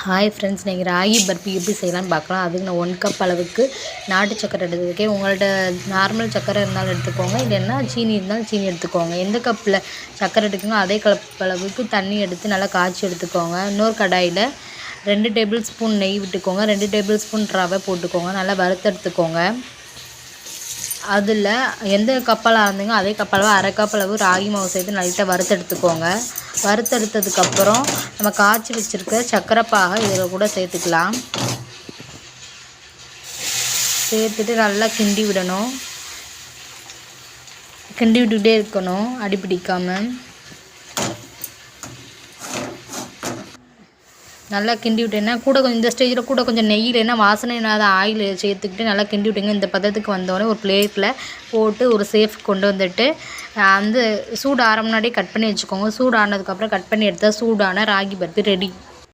Hi friends, நீங்கள் ராகி பர்ஃபி எப்படி செய்யலாம்னு பார்க்கலாம். அதுக்கு நான் 1 கப் அளவுக்கு நாட்டு சக்கரை எடுத்துருக்கேன். உங்கள்கிட்ட நார்மல் சக்கரை இருந்தாலும் எடுத்துக்கோங்க, இல்லைன்னா சீனி இருந்தாலும் சீனி எடுத்துக்கோங்க. எந்த கப்பில் சக்கரை எடுக்கணும் அதே கப் அளவுக்கு தண்ணி எடுத்து நல்லா காய்ச்சி எடுத்துக்கோங்க. இன்னொரு கடாயில் 2 டேபிள் ஸ்பூன் நெய் விட்டுக்கோங்க, 2 டேபிள் ஸ்பூன் ரவை போட்டுக்கோங்க. நல்லா வறுத்தெடுத்துக்கோங்க. அதில் எந்த கப்பால் இருந்தீங்க அதே கப்பளவு 1/2 கப் அளவு ராகி மாவு சேர்த்து லைட்டாக வறுத்தெடுத்துக்கோங்க. வறுத்தெடுத்ததுக்கப்புறம் நம்ம காய்ச்சி வச்சுருக்க சர்க்கரை பாகை இதில் கூட சேர்த்துக்கலாம். சேர்த்துட்டு நல்லா கிண்டி விடணும். கிண்டி விட்டுக்கிட்டே இருக்கணும், அடி பிடிக்காமல். நல்லா கிண்டி விட்டேன்னா கூட கொஞ்சம் இந்த ஸ்டேஜில் கூட கொஞ்சம் நெய் இல்லைன்னா வாசனை இல்லாத ஆயில் சேர்த்துக்கிட்டு நல்லா கிண்டி விட்டுங்க. இந்த பதத்துக்கு வந்தோடனே ஒரு பிளேட்டில் போட்டு ஒரு சேஃப் கொண்டு வந்துட்டு அந்த சூடு ஆற முன்னாடியே கட் பண்ணி வச்சுக்கோங்க. சூடு ஆனதுக்கப்புறம் கட் பண்ணி எடுத்தால் சூடான ராகி பர்ஃபி ரெடி.